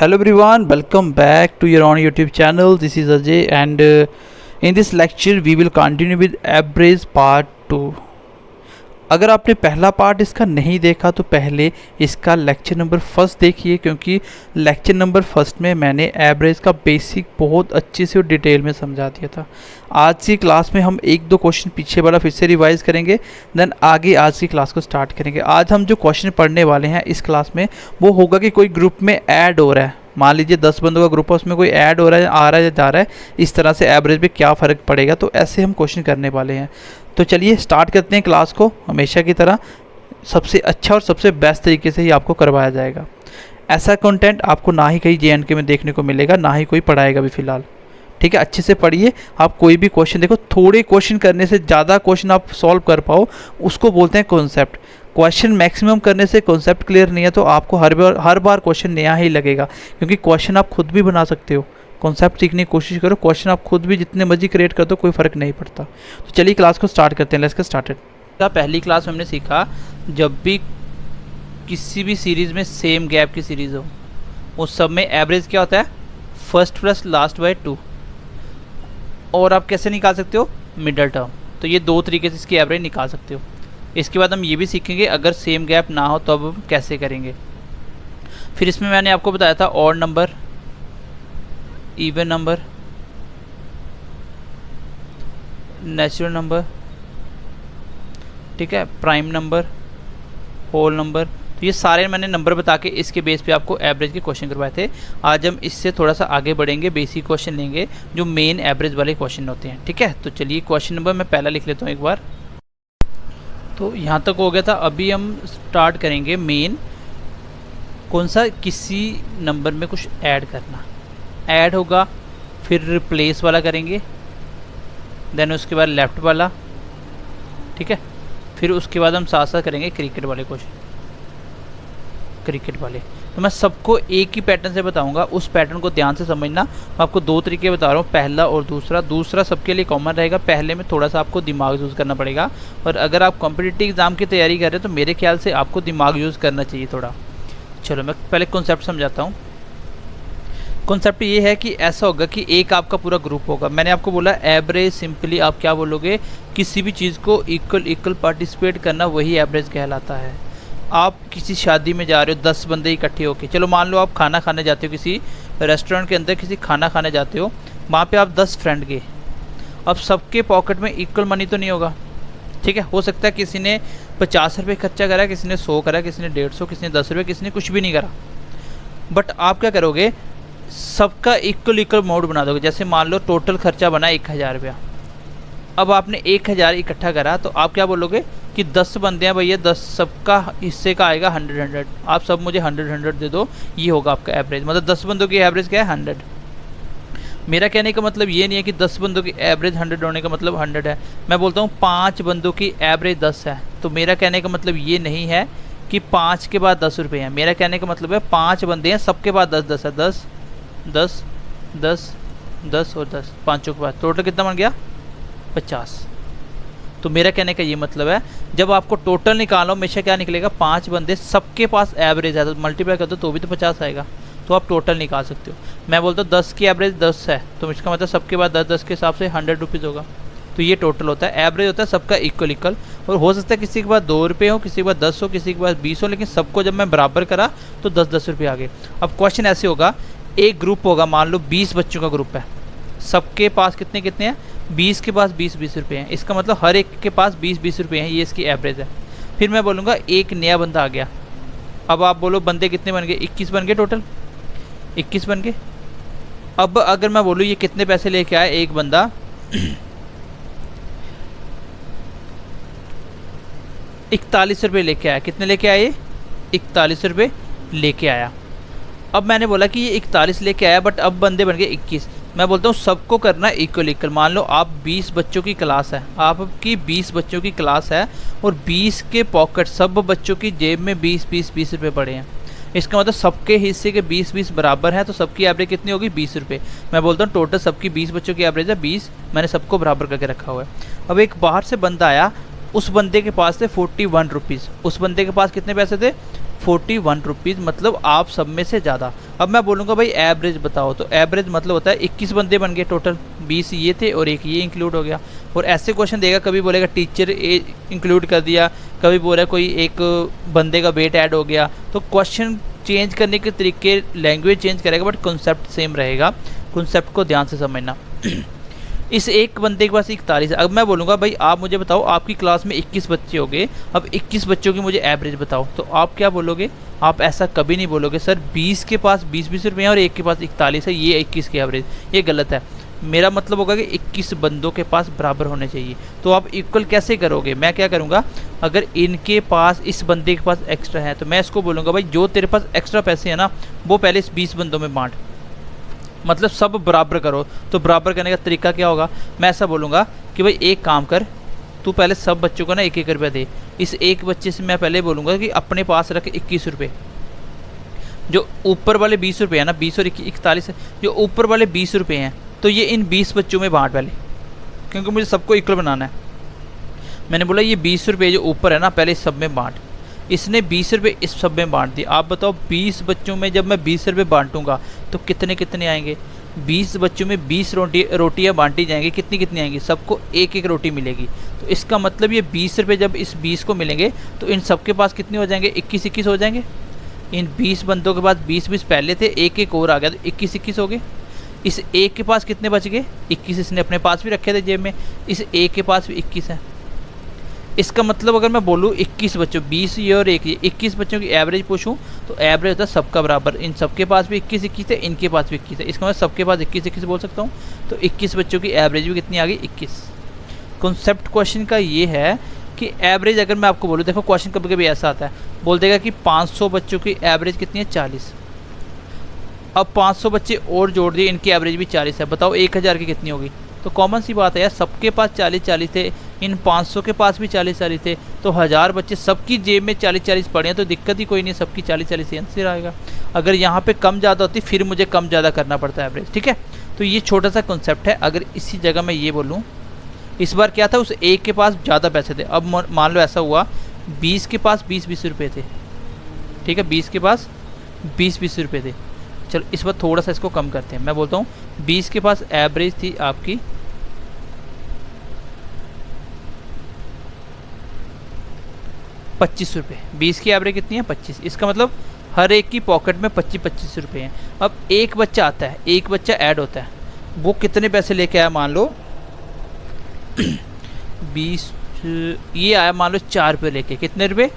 Hello everyone, welcome back to your own YouTube channel. This is Ajay and in this lecture we will continue with average part 2. अगर आपने पहला part इसका नहीं देखा तो पहले इसका लेक्चर नंबर फर्स्ट देखिए, क्योंकि लेक्चर नंबर फर्स्ट में मैंने एवरेज का बेसिक बहुत अच्छे से और डिटेल में समझा दिया था। आज की क्लास में हम एक दो क्वेश्चन पीछे वाला फिर से रिवाइज करेंगे, देन आगे आज की क्लास को स्टार्ट करेंगे। आज हम जो क्वेश्चन पढ़ने वाले हैं इस क्लास में वो होगा कि कोई ग्रुप में ऐड हो रहा है, मान लीजिए 10 बंदों का ग्रुप है, उसमें कोई ऐड हो रहा है, आ रहा है, जा रहा है, इस तरह से एवरेज पे क्या फ़र्क पड़ेगा, तो ऐसे हम क्वेश्चन करने वाले हैं। तो चलिए स्टार्ट करते हैं क्लास को। हमेशा की तरह सबसे अच्छा और सबसे बेस्ट तरीके से ही आपको करवाया जाएगा। ऐसा कंटेंट आपको ना ही कहीं JNK में देखने को मिलेगा, ना ही कोई पढ़ाएगा भी फ़िलहाल। ठीक है, अच्छे से पढ़िए। आप कोई भी क्वेश्चन देखो, थोड़े क्वेश्चन करने से ज़्यादा क्वेश्चन आप सॉल्व कर पाओ उसको बोलते हैं कॉन्सेप्ट। क्वेश्चन मैक्सिमम करने से कॉन्सेप्ट क्लियर नहीं है तो आपको हर बार क्वेश्चन नया ही लगेगा, क्योंकि क्वेश्चन आप खुद भी बना सकते हो। कॉन्सेप्ट सीखने की कोशिश करो, क्वेश्चन आप खुद भी जितने मर्जी क्रिएट कर दो, कोई फ़र्क नहीं पड़ता। तो चलिए क्लास को स्टार्ट करते हैं। Let's get started. पहली क्लास में हमने सीखा जब भी किसी भी सीरीज़ में सेम गैप की सीरीज़ हो उस सब में एवरेज क्या होता है, फर्स्ट प्लस लास्ट बाय 2। और आप कैसे निकाल सकते हो, मिडल टर्म। तो ये दो तरीके से इसकी एवरेज निकाल सकते हो। इसके बाद हम ये भी सीखेंगे अगर सेम गैप ना हो तो अब हम कैसे करेंगे। फिर इसमें मैंने आपको बताया था odd number, even number, natural number, ठीक है, प्राइम नंबर, होल नंबर। तो ये सारे मैंने नंबर बता के इसके बेस पे आपको एवरेज के क्वेश्चन करवाए थे। आज हम इससे थोड़ा सा आगे बढ़ेंगे, बेसिक क्वेश्चन लेंगे जो मेन एवरेज वाले क्वेश्चन होते हैं। ठीक है, तो चलिए क्वेश्चन नंबर मैं पहला लिख लेता हूँ एक बार। तो यहाँ तक हो गया था। अभी हम स्टार्ट करेंगे मेन, कौन सा, किसी नंबर में कुछ ऐड करना। ऐड होगा, फिर रिप्लेस वाला करेंगे, देन उसके बाद लेफ़्ट वाला, ठीक है, फिर उसके बाद हम साथ साथ करेंगे क्रिकेट वाले क्वेश्चन, क्रिकेट वाले। तो मैं सबको एक ही पैटर्न से बताऊंगा, उस पैटर्न को ध्यान से समझना। मैं आपको दो तरीके बता रहा हूँ, पहला और दूसरा। दूसरा सबके लिए कॉमन रहेगा, पहले में थोड़ा सा आपको दिमाग यूज़ करना पड़ेगा। और अगर आप कॉम्पिटिटिव एग्ज़ाम की तैयारी कर रहे हैं तो मेरे ख्याल से आपको दिमाग यूज़ करना चाहिए थोड़ा। चलो मैं पहले कॉन्सेप्ट समझाता हूँ। कॉन्सेप्ट ये है कि ऐसा होगा कि एक आपका पूरा ग्रुप होगा। मैंने आपको बोला एवरेज, सिंपली आप क्या बोलोगे, किसी भी चीज़ को इक्वल पार्टिसिपेट करना, वही एवरेज कहलाता है। आप किसी शादी में जा रहे हो, 10 बंदे इकट्ठे होके, चलो मान लो आप खाना खाने जाते हो, किसी रेस्टोरेंट के अंदर किसी खाना खाने जाते हो, वहाँ पे आप 10 फ्रेंड गए। अब सबके पॉकेट में इक्वल मनी तो नहीं होगा, ठीक है। हो सकता है किसी ने 50 रुपये खर्चा करा, किसी ने 100 करा, किसी ने 150, किसी ने 10 रुपये, किसी ने कुछ भी नहीं करा। बट आप क्या करोगे, सबका इक्वल मोड बना दोगे। जैसे मान लो टोटल खर्चा बना 1000 रुपया, अब आपने 1000 इकट्ठा करा, तो आप क्या बोलोगे कि 10 बंदे हैं भैया, 10 सबका हिस्से का आएगा 100। आप सब मुझे 100 दे दो, ये होगा आपका एवरेज। मतलब 10 बंदों की एवरेज क्या है, 100। मेरा कहने का मतलब ये नहीं है कि 10 बंदों की एवरेज 100 होने का मतलब 100 है। मैं बोलता हूँ 5 बंदों की एवरेज 10 है, तो मेरा कहने का मतलब ये नहीं है कि 5 के बाद 10 रुपये हैं। मेरा कहने का मतलब है 5 बंदे हैं, सबके बाद 10 है, 10 10 10 10 और 10, पाँचों के बाद टोटल कितना बन गया, 50। तो मेरा कहने का ये मतलब है, जब आपको टोटल निकालो हमेशा क्या निकलेगा, 5 बंदे सबके पास एवरेज है, तो मल्टीप्लाई कर दो तो भी तो 50 आएगा, तो आप टोटल निकाल सकते हो। मैं बोलता हूँ 10 की एवरेज 10 है, तो इसका मतलब सबके बाद 10 के हिसाब से 100 रुपीज़ होगा। तो ये टोटल होता है, एवरेज होता है सबका इक्वल। और हो सकता है किसी के पास 2 रुपये हो, किसी के पास 10 हो, किसी के पास 20 हो, लेकिन सबको जब मैं बराबर करा तो 10 रुपये आ गए। अब क्वेश्चन ऐसे होगा, एक ग्रुप होगा, मान लो 20 बच्चों का ग्रुप है, सबके पास कितने कितने हैं, 20 के पास 20 रुपये हैं। इसका मतलब हर एक के पास 20 रुपये हैं, ये इसकी एवरेज है। फिर मैं बोलूँगा एक नया बंदा आ गया। अब आप बोलो बंदे कितने बन गए, 21 बन गए, टोटल 21 बन गए। अब अगर मैं बोलूँ ये कितने पैसे लेके आया एक बंदा, 41 रुपये लेके आया। कितने लेके आए, 41 रुपये लेके आया। अब मैंने बोला कि ये 41 लेके आया, बट अब बंदे बन गए 21। मैं बोलता हूँ सबको करना इक्वल। मान लो आप 20 बच्चों की क्लास है, आपकी 20 बच्चों की क्लास है और 20 के पॉकेट, सब बच्चों की जेब में 20 रुपये पड़े हैं। इसका मतलब सबके हिस्से के 20 बराबर है, तो सबकी एवरेज कितनी होगी, 20 रुपये। मैं बोलता हूँ टोटल सबकी 20 बच्चों की एवरेज है 20, मैंने सबको बराबर करके रखा हुआ है। अब एक बाहर से बंदा आया, उस बंदे के पास थे 41 रुपीज़। उस बंदे के पास कितने पैसे थे, 41 रुपीज़। मतलब आप सब में से ज़्यादा, अब मैं बोलूँगा भाई एवरेज बताओ, तो एवरेज मतलब होता है 21 बंदे बन गए टोटल, 20 ये थे और एक ये इंक्लूड हो गया। और ऐसे क्वेश्चन देगा, कभी बोलेगा टीचर इंक्लूड कर दिया, कभी बोला कोई एक बंदे का वेट ऐड हो गया। तो क्वेश्चन चेंज करने के तरीके, लैंग्वेज चेंज करेगा बट कॉन्सेप्ट सेम रहेगा। कॉन्सेप्ट को ध्यान से समझना। इस एक बंदे के पास 41 है। अब मैं बोलूँगा भाई आप मुझे बताओ, आपकी क्लास में 21 बच्चे हो गए, अब 21 बच्चों की मुझे एवरेज बताओ, तो आप क्या बोलोगे? आप ऐसा कभी नहीं बोलोगे सर 20 के पास 20-20 रुपये हैं और एक के पास 41 है, ये 21 की एवरेज, ये गलत है। मेरा मतलब होगा कि 21 बंदों के पास बराबर होने चाहिए। तो आप इक्वल कैसे करोगे? मैं क्या करूँगा, अगर इनके पास, इस बंदे के पास एक्स्ट्रा है तो मैं इसको बोलूँगा भाई जो तेरे पास एक्स्ट्रा पैसे हैं ना, वो पहले इस 20 बंदों में बांट, मतलब सब बराबर करो। तो बराबर करने का तरीका क्या होगा? मैं ऐसा बोलूँगा कि भाई एक काम कर, तू पहले सब बच्चों को ना 1-1 रुपया दे। इस एक बच्चे से मैं पहले बोलूँगा कि अपने पास रख 21 रुपये, जो ऊपर वाले 20 रुपये हैं ना, 20 और 41 है, जो ऊपर वाले 20 रुपये हैं तो ये इन 20 बच्चों में बांट पहले, क्योंकि मुझे सबको इक्वल बनाना है। मैंने बोला ये 20 रुपये जो ऊपर है ना, पहले इस सब में बांट। इसने 20 रुपये इस सब में बांट दिए। आप बताओ 20 बच्चों में जब मैं 20 रुपये बांटूंगा तो कितने कितने आएंगे? 20 बच्चों में 20 रोटियाँ बांटी जाएंगी, कितनी कितनी आएंगी? सबको एक एक रोटी मिलेगी। तो इसका मतलब ये 20 रुपये जब इस 20 को मिलेंगे तो इन सबके पास कितने हो जाएंगे? 21-21 हो जाएंगे। इन 20 बंदों के पास 20-20 पहले थे, एक एक और आ गया तो 21-21 हो गए। इस एक के पास कितने बच गए? 21। इसने अपने पास भी रखे थे जेब में, इस एक के पास भी 21 है। इसका मतलब अगर मैं बोलूँ 21 बच्चों, 20 ये और एक ये, 21 बच्चों की एवरेज पूछूं तो एवरेज होता है सबका बराबर। इन सबके पास भी 21-21 है, इनके पास भी 21 है, इसका मतलब सबके पास 21-21 बोल सकता हूँ। तो 21 बच्चों की एवरेज भी कितनी आ गई? 21। कॉन्सेप्ट क्वेश्चन का ये है कि एवरेज अगर मैं आपको बोलूँ, देखो क्वेश्चन कभी कभी ऐसा आता है, बोल देगा कि 500 बच्चों की एवरेज कितनी है? 40। अब 500 बच्चे और जोड़ दिए, इनकी एवरेज भी 40 है, बताओ 1000 की कितनी होगी? तो कॉमन सी बात है यार, सबके पास 40-40 थे, इन 500 के पास भी 40-40 थे, तो 1000 बच्चे सबकी जेब में 40-40 पड़े हैं, तो दिक्कत ही कोई नहीं, सबकी 40-40 ही आंसर आएगा। अगर यहाँ पे कम ज़्यादा होती फिर मुझे कम ज़्यादा करना पड़ता है एवरेज, ठीक है। तो ये छोटा सा कॉन्सेप्ट है। अगर इसी जगह मैं ये बोलूँ, इस बार क्या था, उस एक के पास ज़्यादा पैसे थे। अब मान लो ऐसा हुआ 20 के पास 20-20 रुपये थे, ठीक है, 20 के पास 20-20 रुपये थे। चलो इस बार थोड़ा सा इसको कम करते हैं। मैं बोलता हूँ 20 के पास एवरेज थी आपकी 25 रुपये। 20 की एवरेज कितनी है? 25। इसका मतलब हर एक की पॉकेट में 25-25 रुपये हैं। अब एक बच्चा आता है, एक बच्चा ऐड होता है, वो कितने पैसे लेके आया? मान लो 20, ये आया मान लो 4 रुपये लेके। कितने रुपये?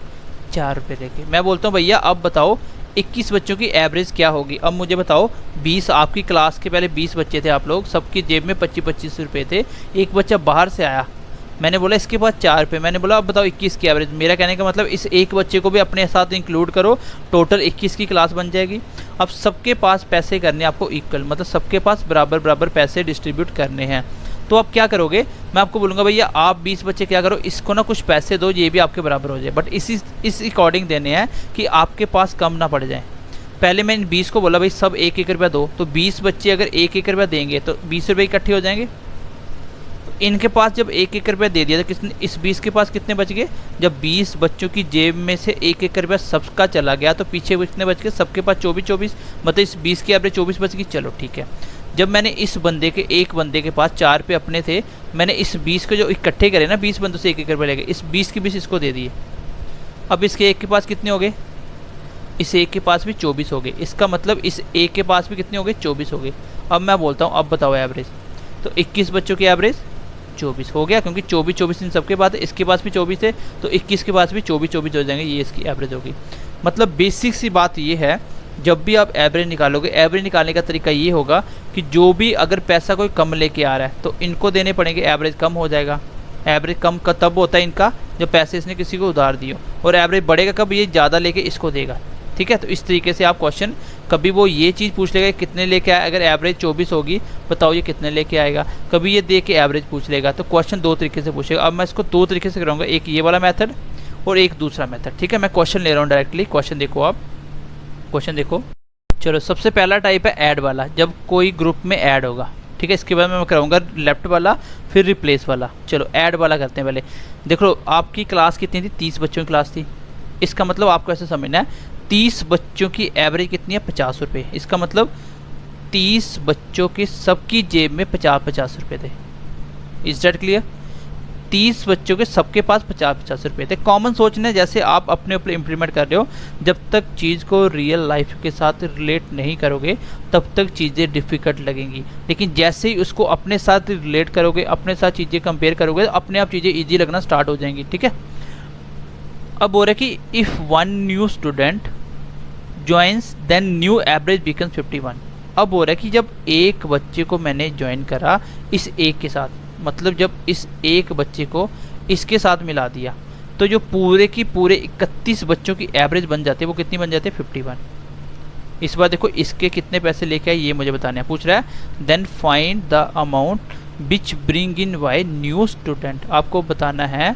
4 रुपये लेके। मैं बोलता हूँ भैया अब बताओ 21 बच्चों की एवरेज क्या होगी? अब मुझे बताओ 20, आपकी क्लास के पहले 20 बच्चे थे आप लोग, सबकी जेब में 25-25 रुपये थे। एक बच्चा बाहर से आया, मैंने बोला इसके पास 4 रुपये, मैंने बोला अब बताओ 21 की एवरेज। मेरा कहने का मतलब इस एक बच्चे को भी अपने साथ इंक्लूड करो, टोटल 21 की क्लास बन जाएगी। अब सबके पास पैसे करने आपको इक्वल, मतलब सबके पास बराबर बराबर पैसे डिस्ट्रीब्यूट करने हैं। तो आप क्या करोगे? मैं आपको बोलूँगा भैया आप 20 बच्चे क्या करो, इसको ना कुछ पैसे दो, ये भी आपके बराबर हो जाए, बट इस अकॉर्डिंग देने हैं कि आपके पास कम ना पड़ जाए। पहले मैं इन 20 को बोला भाई सब 1-1 रुपया दो, तो 20 बच्चे अगर 1-1 रुपया देंगे तो 20 रुपये इकट्ठे हो जाएंगे। इनके पास जब 1-1 रुपया दे दिया तो किसने, इस 20 के पास कितने बच गए? जब 20 बच्चों की जेब में से 1-1 रुपया सबका चला गया तो पीछे कितने बच गए? सबके पास 24-24, मतलब इस 20 की एवरेज 24 बच गई। चलो ठीक है। जब मैंने इस बंदे के, एक बंदे के पास 4 रुपये अपने थे, मैंने इस 20 को जो इकट्ठे करे ना, 20 बंदों से 1-1 रुपये ले गए, इस 20 के 20 इसको दे दिए। अब इसके एक के पास कितने हो गए? इस एक के पास भी 24 हो गए। इसका मतलब इस एक के पास भी कितने हो गए? 24 हो गए। अब मैं बोलता हूँ अब बताओ एवरेज, तो 21 बच्चों की एवरेज 24 हो गया, क्योंकि 24-24 इन सबके पास है, इसके पास भी 24 है, तो 21 के पास भी 24-24 हो जाएंगे, ये इसकी एवरेज होगी। मतलब बेसिक सी बात ये है, जब भी आप एवरेज निकालोगे, एवरेज निकालने का तरीका ये होगा कि जो भी अगर पैसा कोई कम लेके आ रहा है तो इनको देने पड़ेंगे, एवरेज कम हो जाएगा। एवरेज कम का तब होता है इनका जब पैसे इसने किसी को उधार दिए, और एवरेज बढ़ेगा कब? ये ज़्यादा लेके इसको देगा, ठीक है। तो इस तरीके से आप क्वेश्चन, कभी वो ये चीज़ पूछ लेगा कितने लेके आए, अगर एवरेज 24 होगी बताओ ये कितने लेके आएगा, कभी ये दे के एवरेज पूछ लेगा। तो क्वेश्चन दो तरीके से पूछेगा। अब मैं इसको दो तरीके से कराऊंगा, एक ये वाला मेथड और एक दूसरा मेथड, ठीक है। मैं क्वेश्चन ले रहा हूँ डायरेक्टली, क्वेश्चन देखो आप, क्वेश्चन देखो। चलो सबसे पहला टाइप है ऐड वाला, जब कोई ग्रुप में ऐड होगा, ठीक है। इसके बाद मैं कराऊंगा लेफ्ट वाला, फिर रिप्लेस वाला। चलो ऐड वाला करते हैं पहले। देखो आपकी क्लास कितनी थी? 30 बच्चों की क्लास थी। इसका मतलब आपको ऐसे समझना है 30 बच्चों की एवरेज कितनी है? 50 रुपये। इसका मतलब 30 बच्चों के सबकी जेब में 50-50 रुपये थे। Is that clear? 30 बच्चों के सबके पास 50-50 रुपये थे। कॉमन सोचना है, जैसे आप अपने ऊपर इम्प्लीमेंट कर रहे हो। जब तक चीज़ को रियल लाइफ के साथ रिलेट नहीं करोगे तब तक चीज़ें डिफ़िकल्ट लगेंगी, लेकिन जैसे ही उसको अपने साथ रिलेट करोगे, अपने साथ चीज़ें कंपेयर करोगे, तो अपने आप चीज़ें ईजी लगना स्टार्ट हो जाएंगी। ठीक है, अब हो रहा है कि if one new student joins then new average becomes 51। अब हो रहा है कि जब एक बच्चे को मैंने ज्वाइन करा इस एक के साथ, मतलब जब इस एक बच्चे को इसके साथ मिला दिया, तो जो पूरे की पूरे 31 बच्चों की एवरेज बन जाती है वो कितनी बन जाती है? 51। इस बार देखो इसके कितने पैसे लेके आए ये मुझे बताने हैं। पूछ रहा है then find the amount which bring in by new student. आपको बताना है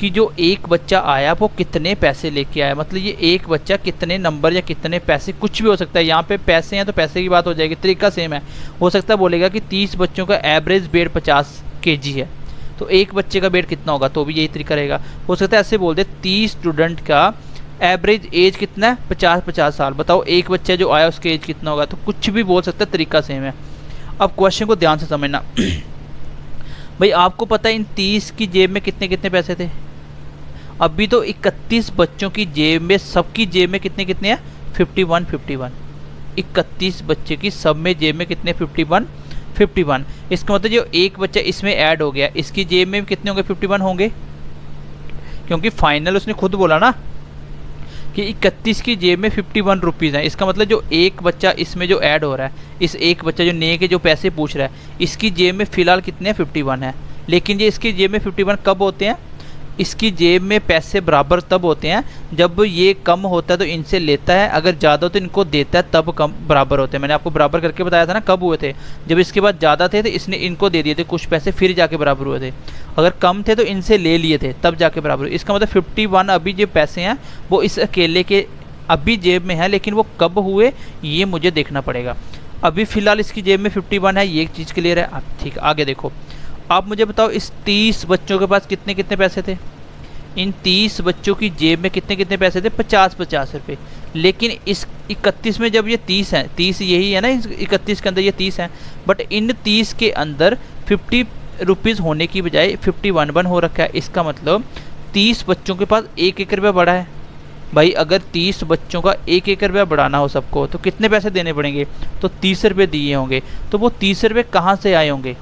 कि जो एक बच्चा आया वो कितने पैसे लेके आया, मतलब ये एक बच्चा कितने नंबर या कितने पैसे, कुछ भी हो सकता है। यहाँ पे पैसे हैं तो पैसे की बात हो जाएगी, तरीका सेम है। हो सकता है बोलेगा कि 30 बच्चों का एवरेज वेट 50 kg है, तो एक बच्चे का वेट कितना होगा, तो भी यही तरीका रहेगा। हो सकता है ऐसे बोल दे 30 स्टूडेंट का एवरेज एज कितना है? 50 साल। बताओ एक बच्चा जो आया उसके एज कितना होगा, तो कुछ भी बोल सकता है, तरीका सेम है। अब क्वेश्चन को ध्यान से समझना। भाई आपको पता है इन 30 की जेब में कितने कितने पैसे थे? अभी तो 31 बच्चों की जेब में, सबकी जेब में कितने कितने हैं? 51। 31 बच्चे की सब में जेब में कितने? 51। इसका मतलब जो एक बच्चा इसमें ऐड हो गया इसकी जेब में कितने होंगे? 51 होंगे, क्योंकि फाइनल उसने खुद बोला ना कि 31 की जेब में 51 रुपीज़ हैं। इसका मतलब जो एक बच्चा इसमें जो ऐड हो रहा है, इस एक बच्चा जो नए के जो पैसे पूछ रहा है, इसकी जेब में फ़िलहाल कितने? 51 है। लेकिन ये इसकी जेब में 51 कब होते हैं? इसकी जेब में पैसे बराबर तब होते हैं जब ये कम होता है तो इनसे लेता है, अगर ज़्यादा तो इनको देता है, तब कम बराबर होते हैं। मैंने आपको बराबर करके बताया था ना कब हुए थे, जब इसके बाद ज़्यादा थे तो इसने इनको दे दिए थे कुछ पैसे, फिर जाके बराबर हुए थे। अगर कम थे तो इनसे ले लिए थे, तब जाके बराबर हुए। इसका मतलब 51 अभी जो पैसे हैं वो इस अकेले के अभी जेब में है, लेकिन वो कब हुए ये मुझे देखना पड़ेगा। अभी फ़िलहाल इसकी जेब में 51 है, ये एक चीज़ क्लियर है। अब ठीक, आगे देखो। आप मुझे बताओ इस 30 बच्चों के पास कितने कितने पैसे थे? इन 30 बच्चों की जेब में कितने कितने पैसे थे? 50 रुपये। लेकिन इस 31 में जब ये 30 हैं, 30 यही है ना, इस 31 के अंदर ये 30 हैं, बट इन 30 के अंदर 50 रुपीज़ होने की बजाय 51 हो रखा है। इसका मतलब 30 बच्चों के पास 1 रुपया बढ़ा है। भाई अगर 30 बच्चों का 1 रुपया बढ़ाना हो सबको तो कितने पैसे देने पड़ेंगे? तो 30 रुपये दिए होंगे। तो वो 30 रुपये कहाँ से आए होंगे?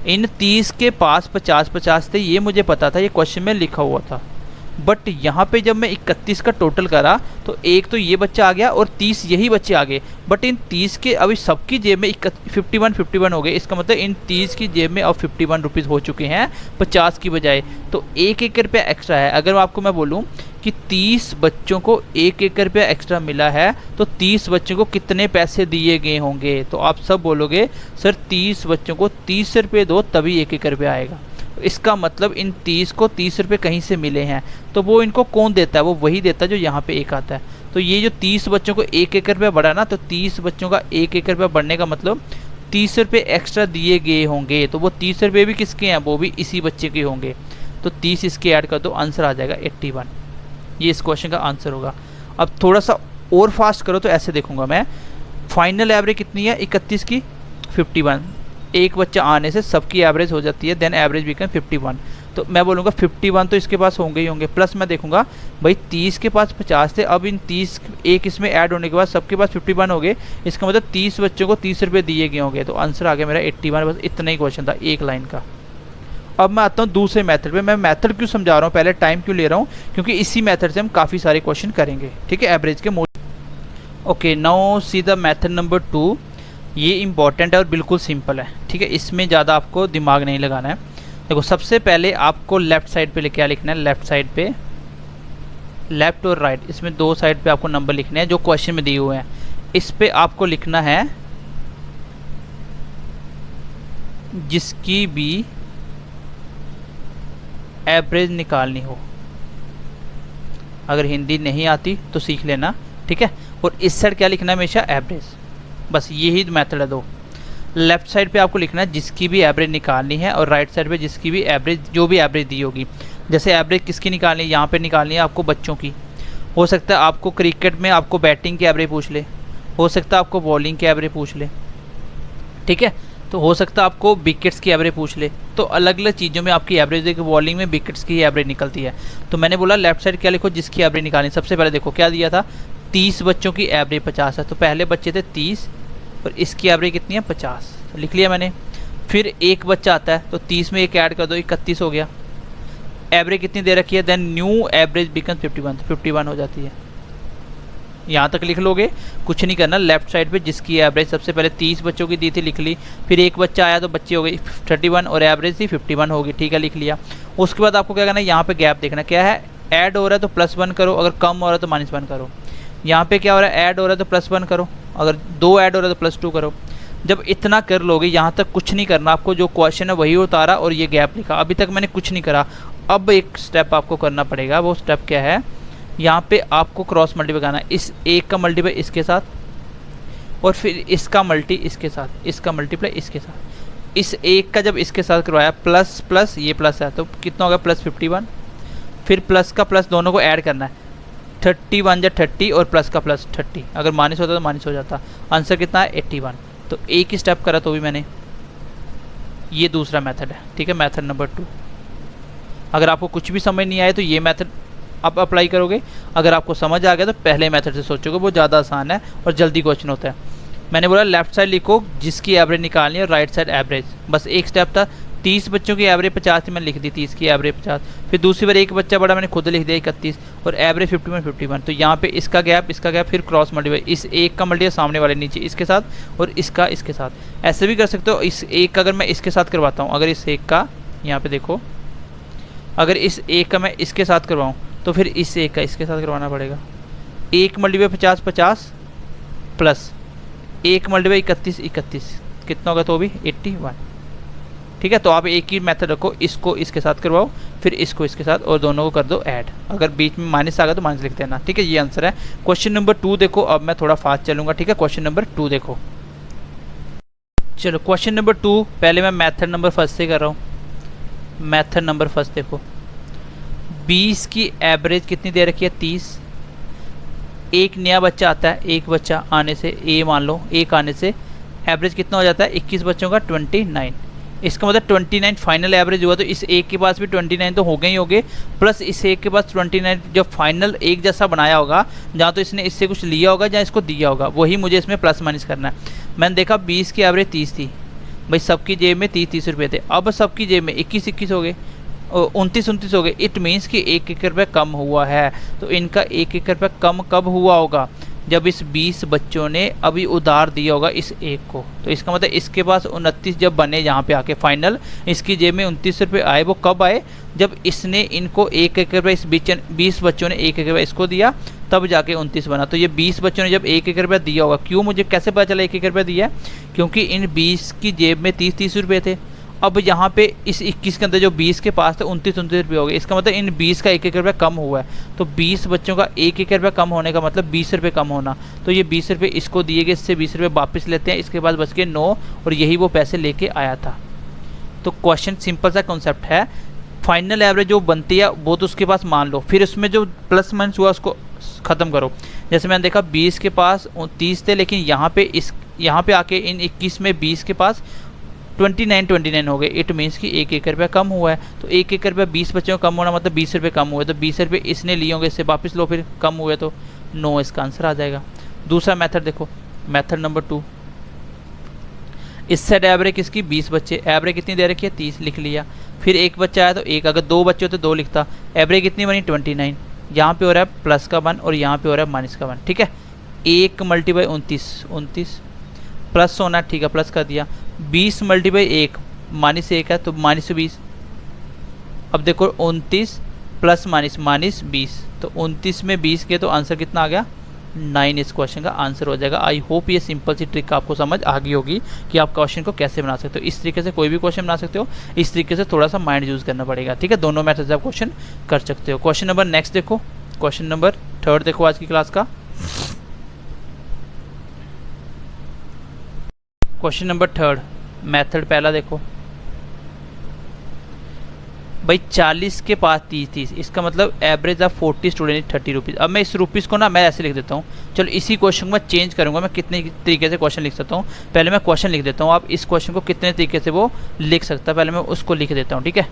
इन 30 के पास 50 थे, ये मुझे पता था, ये क्वेश्चन में लिखा हुआ था। बट यहाँ पे जब मैं 31 का टोटल करा तो एक तो ये बच्चा आ गया और 30 यही बच्चे आ गए, बट इन 30 के अभी सबकी जेब में 51 हो गए। इसका मतलब इन 30 की जेब में अब 51 रुपीज़ हो चुके हैं 50 की बजाय, तो 1 रुपया एक्स्ट्रा है। अगर आपको मैं बोलूँ कि 30 बच्चों को 1 रुपया एक्स्ट्रा मिला है तो 30 बच्चों को कितने पैसे दिए गए होंगे? तो आप सब बोलोगे सर 30 बच्चों को 30 रुपये दो तभी 1 रुपया आएगा। इसका मतलब इन 30 को 30 रुपये कहीं से मिले हैं, तो वो इनको कौन देता है? वो वही देता है जो यहाँ पे एक आता है। तो ये जो 30 बच्चों को 1 रुपया बढ़ा ना, तो 30 बच्चों का 1 रुपया बढ़ने का मतलब 30 रुपये एक्स्ट्रा दिए गए होंगे। तो वो 30 रुपये भी किसके हैं? वो भी इसी बच्चे के होंगे। तो 30 इसके ऐड कर दो, आंसर आ जाएगा 81। ये इस क्वेश्चन का आंसर होगा। अब थोड़ा सा और फास्ट करो तो ऐसे देखूंगा मैं। फाइनल एवरेज कितनी है 31 की? 51। एक बच्चा आने से सबकी एवरेज हो जाती है, देन एवरेज बिकम 51। तो मैं बोलूँगा 51 तो इसके पास होंगे ही होंगे, प्लस मैं देखूंगा भाई 30 के पास 50 थे, अब इन 30 एक इसमें ऐड होने के बाद सबके पास 51 हो गए। इसका मतलब 30 बच्चों को 30 रुपये दिए गए होंगे। तो आंसर आ गया मेरा 81। बस इतना ही क्वेश्चन था, एक लाइन का। अब मैं आता हूँ दूसरे मेथड पे। मैं मेथड क्यों समझा रहा हूँ, पहले टाइम क्यों ले रहा हूँ, क्योंकि इसी मेथड से हम काफ़ी सारे क्वेश्चन करेंगे। ठीक है, एवरेज के okay, now see the method number 2। ये इंपॉर्टेंट है और बिल्कुल सिंपल है। ठीक है, इसमें ज़्यादा आपको दिमाग नहीं लगाना है। देखो सबसे पहले आपको लेफ़्ट साइड पे क्या लिखना है? लेफ़्ट साइड पे, लेफ़्ट और राइट, इसमें दो साइड पे आपको नंबर लिखने हैं जो क्वेश्चन में दिए हुए हैं। इस पे आपको लिखना है जिसकी भी एवरेज निकालनी हो। अगर हिंदी नहीं आती तो सीख लेना, ठीक है। और इस साइड क्या लिखना है? हमेशा एवरेज। बस यही मेथड है दो। लेफ्ट साइड पे आपको लिखना है जिसकी भी एवरेज निकालनी है, और राइट साइड पे जिसकी भी एवरेज, जो भी एवरेज दी होगी। जैसे एवरेज किसकी निकालनी है? यहाँ पे निकालनी है आपको बच्चों की, हो सकता है आपको क्रिकेट में आपको बैटिंग की एवरेज पूछ ले, हो सकता है आपको बॉलिंग की एवरेज पूछ ले, ठीक है। तो हो सकता है आपको विकेट्स की एवरेज पूछ ले। तो अलग अलग चीज़ों में आपकी एवरेज, देखो बॉलिंग में विकेट्स की एवरेज निकलती है। तो मैंने बोला लेफ्ट साइड क्या लिखो, जिसकी एवरेज निकालनी। सबसे पहले देखो क्या दिया था, 30 बच्चों की एवरेज 50 है, तो पहले बच्चे थे 30 और इसकी एवरेज कितनी है 50, तो लिख लिया मैंने। फिर एक बच्चा आता है तो 30 में एक ऐड कर दो, 31 हो गया। एवरेज कितनी दे रखी है, देन न्यू एवरेज बिकम 51, 51 हो जाती है। यहाँ तक लिख लोगे, कुछ नहीं करना। लेफ्ट साइड पे जिसकी एवरेज सबसे पहले 30 बच्चों की दी थी लिख ली, फिर एक बच्चा आया तो बच्चे हो गई 31 और एवरेज थी 51 होगी, ठीक है लिख लिया। उसके बाद आपको क्या करना है, यहाँ पे गैप देखना क्या है, ऐड हो रहा है तो +1 करो, अगर कम हो रहा है तो -1 करो। यहाँ पे क्या हो रहा है, ऐड हो रहा है तो +1 करो, अगर 2 ऐड हो रहा है तो +2 करो। जब इतना कर लोगे, यहाँ तक कुछ नहीं करना आपको, जो क्वेश्चन है वही उतारा और ये गैप लिखा। अभी तक मैंने कुछ नहीं करा, अब एक स्टेप आपको करना पड़ेगा। वो स्टेप क्या है, यहाँ पे आपको क्रॉस मल्टीप्लाई करना है, इस एक का मल्टीप्लाई इसके साथ और फिर इसका मल्टी इसके साथ, इसका मल्टीप्लाई इसके साथ। इस एक का जब इसके साथ करवाया प्लस प्लस ये प्लस है तो कितना होगा +51, फिर प्लस का प्लस दोनों को ऐड करना है, 31 या 30 और प्लस का प्लस 30, अगर माइनस होता तो माइनस हो जाता। आंसर कितना है 81। तो एक ही स्टेप करा तो भी मैंने, ये दूसरा मेथड है, ठीक है, मेथड नंबर 2। अगर आपको कुछ भी समझ नहीं आए तो ये मेथड आप अप्लाई करोगे, अगर आपको समझ आ गया तो पहले मेथड से सोचोगे, वो ज़्यादा आसान है और जल्दी क्वेश्चन होता है। मैंने बोला लेफ्ट साइड लिखो जिसकी एवरेज निकालनी है और राइट साइड एवरेज, बस एक स्टेप था। 30 बच्चों की एवरेज 50 थी, मैंने लिख दी 30 की एवरेज 50, फिर दूसरी बार एक बच्चा बड़ा मैंने खुद लिख दिया 31 और एवरेज 51। तो यहाँ पे इसका गैप फिर क्रॉस मल्टीप्लाई, इस एक का मल्टीप्लाई सामने वाले नीचे इसके साथ और इसका इसके साथ। ऐसे भी कर सकते हो, इस एक का अगर मैं इसके साथ करवाता हूँ, अगर इस एक का यहाँ पे देखो, अगर इस एक का मैं इसके साथ करवाऊँ तो फिर इस एक का इसके साथ करवाना पड़ेगा। एक मल्टीप्लाई 50 50 प्लस एक मल्टीप्लाई 31 31, कितना होगा तो भी 81, ठीक है। तो आप एक ही मेथड रखो, इसको इसके साथ करवाओ फिर इसको इसके साथ और दोनों को कर दो ऐड। अगर बीच में माइनस आ गया तो माइनस लिख देना, ठीक है। ये आंसर है। क्वेश्चन नंबर 2 देखो, अब मैं थोड़ा फास्ट चलूंगा, ठीक है। क्वेश्चन नंबर 2 देखो, चलो क्वेश्चन नंबर 2 पहले मैं मेथड नंबर फर्स्ट से कर रहा हूँ। मेथड नंबर फर्स्ट देखो, 20 की एवरेज कितनी दे रखी है 30, एक नया बच्चा आता है, एक बच्चा आने से ए मान लो, एक आने से एवरेज कितना हो जाता है 21 बच्चों का 29। इसका मतलब 29 फाइनल एवरेज हुआ, तो इस एक के पास भी 29 तो हो गए ही होंगे, प्लस इस एक के पास 29 जब फाइनल एक जैसा बनाया होगा, जहाँ तो इसने इससे कुछ लिया होगा जहाँ इसको दिया होगा, वही मुझे इसमें प्लस माइनस करना है। मैंने देखा 20 की एवरेज 30 थी, भाई सबकी जेब में 30 रुपये थे, अब सबकी जेब में 21 हो गए, 29 हो गए। इट मीन्स कि 1 रुपये कम हुआ है। तो इनका 1 रुपये कम कब हुआ होगा, जब इस 20 बच्चों ने अभी उधार दिया होगा इस एक को। तो इसका मतलब इसके पास 29 जब बने, यहाँ पे आके फाइनल इसकी जेब में 29 रुपये आए, वो कब आए, जब इसने इनको 1 रुपये, इस 20 बच्चों ने 1 रुपये इसको दिया, तब जाके 29 बना। तो ये 20 बच्चों ने जब 1 रुपया दिया होगा, क्यों मुझे कैसे पता चला 1 रुपया दिया, क्योंकि इन 20 की जेब में 30 रुपये थे। अब यहाँ पे इस 21 के अंदर जो 20 के पास थे 29 रुपये हो गए, इसका मतलब इन 20 का 1 रुपया कम हुआ है। तो 20 बच्चों का 1 रुपया कम होने का मतलब 20 रुपये कम होना। तो ये 20 रुपये इसको दिए गए, इससे 20 रुपये वापस लेते हैं, इसके बाद बच के 9 और यही वो पैसे लेके आया था। तो क्वेश्चन सिंपल सा कॉन्सेप्ट है, फाइनल एवरेज जो बनती है वो तो उसके पास मान लो, फिर उसमें जो प्लस माइनस हुआ उसको ख़त्म करो। जैसे मैंने देखा 20 के पास 30 थे, लेकिन यहाँ पे आके इन 21 में 20 के पास 29 हो गए। इट मीन्स कि 1 रुपया कम हुआ है। तो 1 रुपया 20 बच्चों का कम होना मतलब 20 रुपये कम हुए, तो 20 रुपये इसने लिए होंगे, इससे वापस लो, फिर कम हुए तो 9 इसका आंसर आ जाएगा। दूसरा मेथड देखो, मेथड नंबर 2, इस साइड एवरेज किसकी 20 बच्चे, एवरेज कितनी दे रखी है 30 लिख लिया, फिर एक बच्चा आया तो एक, अगर 2 बच्चे होते तो 2 लिखता, एवरेज कितनी बनी 29, यहाँ पे हो रहा है प्लस का 1 और यहाँ पे हो रहा है माइनस का 1, ठीक है। 1 मल्टीप्लाई 29 प्लस होना, ठीक है प्लस कर दिया, 20 मल्टीप्लाई 1 -1 है तो -20। अब देखो 29 प्लस -20, तो 29 में 20 के तो आंसर कितना आ गया 9 इस क्वेश्चन का आंसर हो जाएगा। आई होप ये सिंपल सी ट्रिक आपको समझ आ गई होगी कि आप क्वेश्चन को कैसे बना सकते हो। इस तरीके से कोई भी क्वेश्चन बना सकते हो, इस तरीके से थोड़ा सा माइंड यूज़ करना पड़ेगा, ठीक है। दोनों मेथड से आप क्वेश्चन कर सकते हो। क्वेश्चन नंबर नेक्स्ट देखो, क्वेश्चन नंबर 3 देखो आज की क्लास का। क्वेश्चन नंबर 3 मेथड पहला देखो, भाई 40 के पास 30, इसका मतलब एवरेज ऑफ 40 स्टूडेंट 30 रुपीज़। अब मैं इस रुपीज़ को ना मैं ऐसे लिख देता हूँ, चलो इसी क्वेश्चन को मैं चेंज करूँगा, मैं कितने तरीके से क्वेश्चन लिख सकता हूँ। पहले मैं क्वेश्चन लिख देता हूँ, आप इस क्वेश्चन को कितने तरीके से वो लिख सकता है, पहले मैं उसको लिख देता हूँ, ठीक है।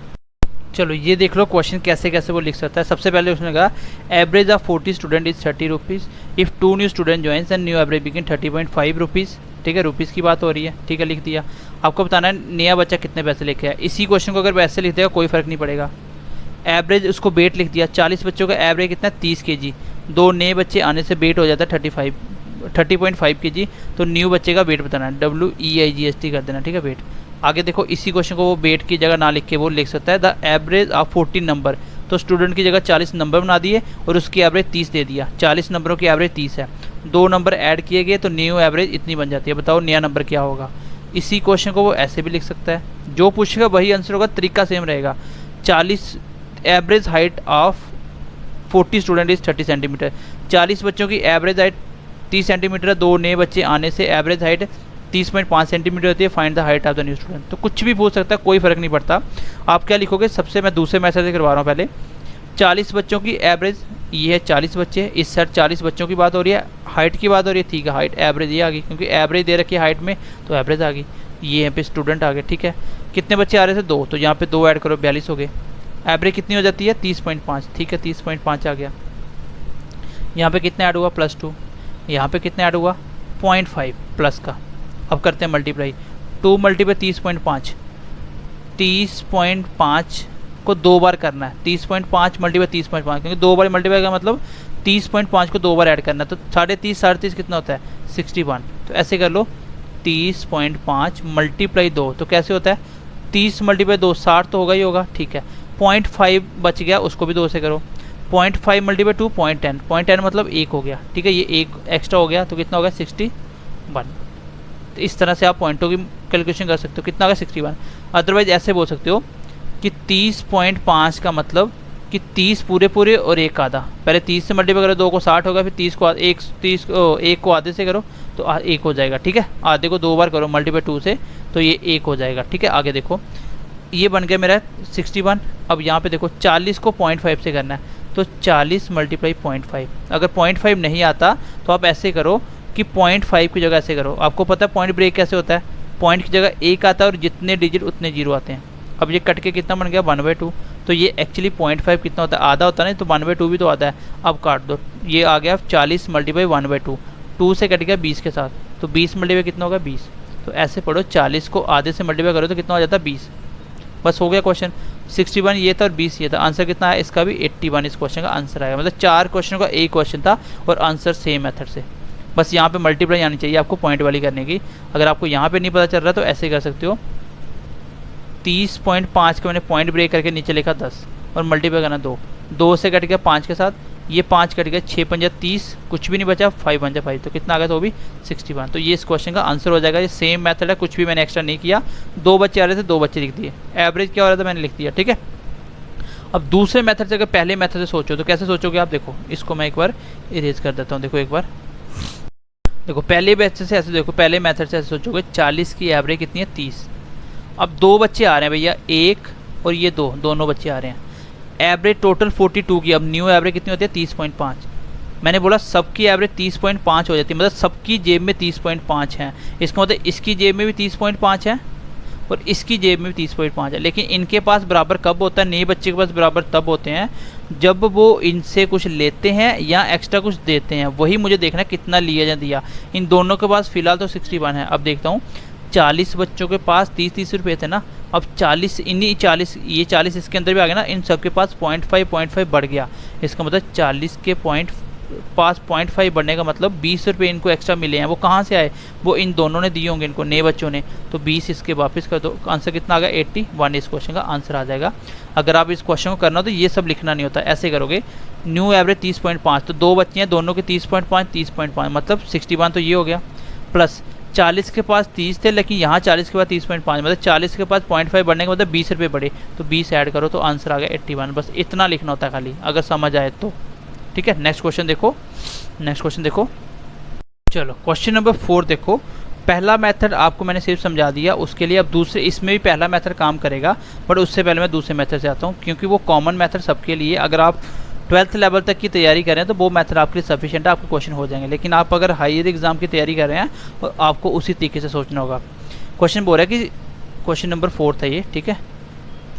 चलो ये देख लो क्वेश्चन कैसे कैसे वो लिख सकता है। सबसे पहले उसने कहा average of 40 student is 30 rupees, if 2 new student joins and new average begin 30.5 rupees, ठीक है, रुपीज़ की बात हो रही है, ठीक है, लिख दिया। आपको बताना है नया बच्चा कितने पैसे लेके आया। इसी क्वेश्चन को अगर वैसे लिख देगा कोई फ़र्क नहीं पड़ेगा। एवरेज उसको वेट लिख दिया, 40 बच्चों का एवरेज कितना 30 kg, 2 नए बच्चे आने से वेट हो जाता है 30.5 kg, तो न्यू बच्चे का वेट बताना है, WEIGST कर देना, ठीक है, वेट। आगे देखो इसी क्वेश्चन को वो वेट की जगह ना लिख के वो लिख सकता है द एवरेज ऑफ 14 नंबर, तो स्टूडेंट की जगह 40 नंबर बना दिए और उसकी एवरेज 30 दे दिया, 40 नंबरों की एवरेज 30 है, 2 नंबर ऐड किए गए तो न्यू एवरेज इतनी बन जाती है। बताओ नया नंबर क्या होगा। इसी क्वेश्चन को वो ऐसे भी लिख सकता है, जो पूछेगा वही आंसर होगा, तरीका सेम रहेगा। 40 average height of 40 student is 30 centimetre, 40 बच्चों की एवरेज हाइट 30 सेंटीमीटर है, 2 नए बच्चे आने से एवरेज हाइट 30.5 सेंटीमीटर होती है, find the height of the new student. तो कुछ भी पूछ सकता है, कोई फ़र्क नहीं पड़ता। आप क्या लिखोगे, सबसे मैं दूसरे मैथड से करवा रहा हूँ। पहले 40 बच्चों की एवरेज, ये है 40 बच्चे, इस साइड 40 बच्चों की बात हो रही है, हाइट की बात हो रही है, ठीक है, हाइट एवरेज ये आ गई, क्योंकि एवरेज दे रखी है हाइट में तो एवरेज आ गई। ये यहाँ पे स्टूडेंट आ गए, ठीक है। कितने बच्चे आ रहे थे 2, तो यहाँ पे 2 ऐड करो 42 हो गए। एवरेज कितनी हो जाती है 30.5, ठीक है, 30.5 आ गया। यहाँ पे कितने ऐड हुआ +2, यहाँ पे कितने ऐड हुआ 0.5 प्लस का। अब करते हैं मल्टीप्लाई, 2 मल्टीप्लाई 30.5, 30.5 को 2 बार करना है, 30.5 मल्टीप्लाई 30.5, क्योंकि 2 बार मल्टीप्लाई का मतलब 30.5 को 2 बार ऐड करना है, तो 30.5 कितना होता है 61। तो ऐसे कर लो 30.5 मल्टीप्लाई 2, तो कैसे होता है 30 मल्टीप्लाई 2 60 तो होगा ही होगा, ठीक है। 0.5 बच गया, उसको भी 2 से करो, 0.5 मल्टीप्लाई 2 0.10, 0.10 मतलब 1 हो गया, ठीक है, ये 1 एक्स्ट्रा हो गया, तो कितना होगा 61। तो इस तरह से आप पॉइंटों की कैलकुलेशन कर सकते हो, कितना होगा 61। अदरवाइज ऐसे बोल सकते हो कि 30.5 का मतलब कि 30 पूरे पूरे और 1 आधा, पहले 30 से मल्टीप्लाई करो 2 को 60 होगा, फिर 30 को 1 को आधे से करो तो 1 हो जाएगा, ठीक है। आधे को 2 बार करो मल्टीप्लाई 2 से तो ये 1 हो जाएगा, ठीक है। आगे देखो ये बन गया मेरा 61। अब यहाँ पे देखो 40 को 0.5 से करना है, तो 40 मल्टीप्लाई 0.5। अगर 0.5 नहीं आता तो आप ऐसे करो कि 0.5 की जगह ऐसे करो। आपको पता है पॉइंट ब्रेक कैसे होता है, पॉइंट की जगह 1 आता है और जितने डिजिट उतने जीरो आते हैं। अब ये कट के कितना बन गया 1/2, तो ये एक्चुअली 0.5 कितना होता है आधा होता है, नहीं तो 1/2 भी तो आता है। अब काट दो, ये आ गया 40 मल्टीप्लाई 1/2, 2 से कट गया 20 के साथ, तो 20 मल्टीप्लाई कितना होगा 20। तो ऐसे पढ़ो 40 को आधे से मल्टीप्लाई करो तो कितना हो जाता है 20। बस हो गया क्वेश्चन। 61 ये था और 20 ये था, आंसर कितना है इसका भी 81 इस क्वेश्चन का आंसर आएगा। मतलब 4 क्वेश्चन का एक क्वेश्चन था और आंसर सेम मेथड से। बस यहाँ पे मल्टीप्लाई आनी चाहिए आपको पॉइंट वाली करने की। अगर आपको यहाँ पे नहीं पता चल रहा तो ऐसे कर सकते हो, 30.5 का मैंने पॉइंट ब्रेक करके नीचे लिखा 10 और मल्टीप्लाई करना 2 से कट गया 5 के साथ, ये 5 कट गया 6 पंजा 30, कुछ भी नहीं बचा 5 पंजा 5, तो कितना आ गया तो भी 61। तो ये इस क्वेश्चन का आंसर हो जाएगा। ये सेम मेथड है, कुछ भी मैंने एक्स्ट्रा नहीं किया। 2 बच्चे आ रहे थे 2 बच्चे लिख दिए, एवरेज क्या हो रहा था मैंने लिख दिया, ठीक है। अब दूसरे मेथड से अगर पहले मेथड से सोचो तो कैसे सोचोगे आप, देखो इसको मैं एक बार इरेज कर देता हूँ। देखो एक बार देखो पहले मेथड से ऐसे, देखो पहले मेथड से ऐसे सोचोगे 40 की एवरेज कितनी है 30। अब 2 बच्चे आ रहे हैं भैया, 1 और ये 2, दोनों बच्चे आ रहे हैं, एवरेज टोटल 42 की। अब न्यू एवरेज कितनी होती है 30.5। मैंने बोला सबकी एवरेज 30.5 हो जाती है, मतलब सबकी जेब में 30.5 है। इसका मतलब इसकी जेब में भी 30.5 है और इसकी जेब में भी 30.5 है। लेकिन इनके पास बराबर कब होता है, नए बच्चे के पास बराबर तब होते हैं जब वो इनसे कुछ लेते हैं या एक्स्ट्रा कुछ देते हैं। वही मुझे देखना है कितना लिया या दिया। इन दोनों के पास फिलहाल तो 61 है। अब देखता हूँ 40 बच्चों के पास 30-30 रुपये थे ना, अब 40 इन्हीं 40 ये 40 इसके अंदर भी आ गया ना, इन सब के पास 0.5 बढ़ गया। इसका मतलब 40 के पास 0.5 बढ़ने का मतलब 20 रुपये इनको एक्स्ट्रा मिले हैं। वो कहाँ से आए, वो इन दोनों ने दिए होंगे इनको, नए बच्चों ने। तो 20 इसके वापस कर दो, आंसर कितना आ गया 81 इस क्वेश्चन का आंसर आ जाएगा। अगर आप इस क्वेश्चन को करना हो तो ये सब लिखना नहीं होता, ऐसे करोगे न्यू एवरेज 30.5, तो 2 बच्चे हैं दोनों के 30.5 मतलब 61, तो ये हो गया। प्लस 40 के पास 30 थे लेकिन यहाँ 40 के पास 30.5, मतलब 40 के पास 0.5 बढ़ने का मतलब 20 रुपये बढ़े, तो 20 ऐड करो तो आंसर आ गया 81। बस इतना लिखना होता है खाली, अगर समझ आए तो, ठीक है। नेक्स्ट क्वेश्चन देखो, नेक्स्ट क्वेश्चन देखो। चलो क्वेश्चन नंबर 4 देखो। पहला मेथड आपको मैंने सिर्फ समझा दिया, उसके लिए अब दूसरे इसमें भी पहला मेथड काम करेगा, बट उससे पहले मैं दूसरे मेथड से आता हूँ, क्योंकि वो कॉमन मेथड सबके लिए, अगर आप 12th लेवल तक की तैयारी कर रहे हैं तो वो मेथड आपके लिए सफिशिएंट है, आपके क्वेश्चन हो जाएंगे। लेकिन आप अगर हायर एग्जाम की तैयारी कर रहे हैं तो आपको उसी तरीके से सोचना होगा। क्वेश्चन बोल रहा है कि क्वेश्चन नंबर 4 था ये, ठीक है।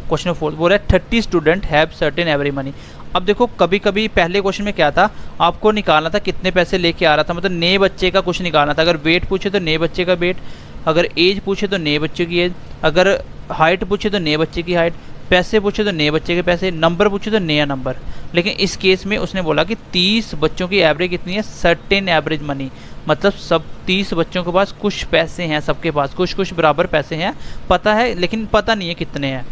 क्वेश्चन नंबर 4 बोल रहा है 30 student have certain average money. अब देखो कभी कभी पहले क्वेश्चन में क्या था, आपको निकालना था कितने पैसे लेके आ रहा था, मतलब नए बच्चे का कुछ निकालना था। अगर वेट पूछे तो नए बच्चे का वेट, अगर एज पूछे तो नए बच्चे की एज, अगर हाइट पूछे तो नए बच्चे की हाइट, पैसे पूछे तो नए बच्चे के पैसे, नंबर पूछे तो नया नंबर। लेकिन इस केस में उसने बोला कि 30 बच्चों की एवरेज कितनी है, सर्टेन एवरेज मनी, मतलब सब 30 बच्चों के पास कुछ पैसे हैं, सबके पास कुछ कुछ बराबर पैसे हैं, पता है लेकिन पता नहीं है कितने हैं।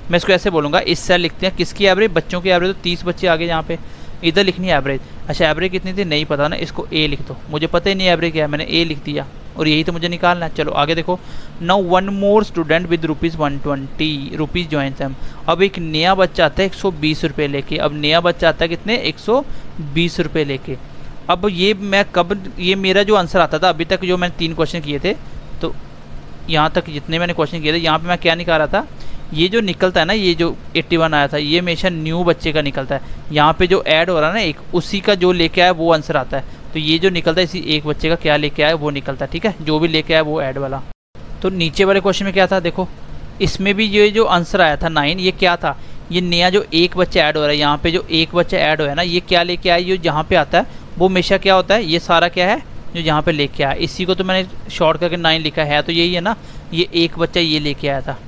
मैं इसको ऐसे बोलूँगा, इस साइड लिखते हैं किसकी एवरेज, बच्चों की एवरेज, तो 30 बच्चे आगे यहाँ पे, इधर लिखनी है एवरेज। अच्छा एवरेज कितनी थी नहीं पता ना, इसको ए लिख दो, मुझे पता ही नहीं एवरेज क्या है, मैंने ए लिख दिया और यही तो मुझे निकालना है। चलो आगे देखो, now one more student with ₹120 rupees join them. अब एक नया बच्चा आता है 120 रुपये लेके, अब नया बच्चा आता है कितने, 120 रुपये लेके। अब ये मैं कब, ये मेरा जो आंसर आता था अभी तक जो मैंने 3 क्वेश्चन किए थे, तो यहाँ तक जितने मैंने क्वेश्चन किए थे, यहाँ पे मैं क्या निकाल रहा था, ये जो निकलता है ना, ये जो 81 आया था, ये हमेशा न्यू बच्चे का निकलता है। यहाँ पे जो ऐड हो रहा है ना एक, उसी का जो लेके आया वो आंसर आता है। तो ये जो निकलता है इसी एक बच्चे का क्या लेके आया वो निकलता है, ठीक है, जो भी लेके आया वो ऐड वाला। तो नीचे वाले क्वेश्चन में क्या था देखो, इसमें भी ये जो आंसर आया था 9, ये क्या था, ये नया जो एक बच्चा ऐड हो रहा है, यहाँ पे जो एक बच्चा ऐड हो है ना, ये क्या लेके आया, ये जहाँ पे आता है वो हमेशा क्या होता है, ये सारा क्या है जो यहाँ पे लेके आया, इसी को तो मैंने शॉर्ट करके 9 लिखा है, तो यही है ना, ये एक बच्चा ये लेके आया था।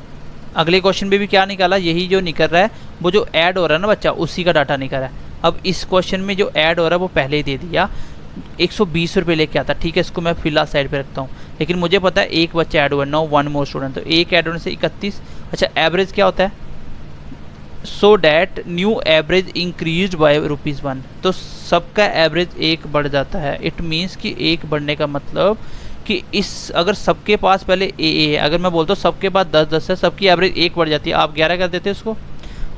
अगले क्वेश्चन में भी क्या निकाला, यही जो निकल रहा है वो जो ऐड हो रहा है ना बच्चा, उसी का डाटा निकल रहा है। अब इस क्वेश्चन में जो ऐड हो रहा है वो पहले ही दे दिया, 120 रुपये लेके आता, ठीक है, इसको मैं फिलहाल साइड पे रखता हूँ। लेकिन मुझे पता है एक बच्चा ऐड हुआ, नो वन मोर स्टूडेंट, तो एक ऐड होने से 31। अच्छा एवरेज क्या होता है, so that new average increase by ₹1, तो सबका एवरेज एक बढ़ जाता है। इट मीन्स कि एक बढ़ने का मतलब कि इस, अगर सबके पास पहले ए है, अगर मैं बोलता हूँ सबके पास 10-10 है, सबकी एवरेज एक बढ़ जाती है, आप 11 कर देते उसको,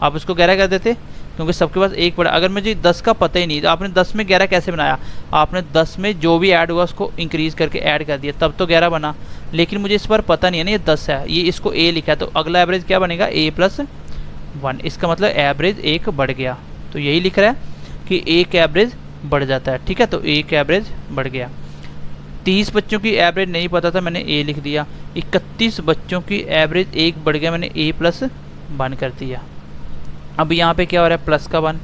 आप उसको 11 कर देते, क्योंकि सबके पास एक बढ़ा। अगर मुझे 10 का पता ही नहीं तो आपने 10 में 11 कैसे बनाया, आपने 10 में जो भी ऐड हुआ उसको इंक्रीज करके ऐड कर दिया, तब तो 11 बना। लेकिन मुझे इस बार पता नहीं है ना, ये 10 है, ये इसको ए लिखा है, तो अगला एवरेज क्या बनेगा, a+1, इसका मतलब एवरेज एक बढ़ गया। तो यही लिख रहा है कि एक एवरेज बढ़ जाता है, ठीक है, तो एक एवरेज बढ़ गया। 30 बच्चों की एवरेज नहीं पता था, मैंने ए लिख दिया। 31 बच्चों की एवरेज एक बढ़ गया, मैंने a+1 कर दिया। अब यहाँ पे क्या हो रहा है, प्लस का 1,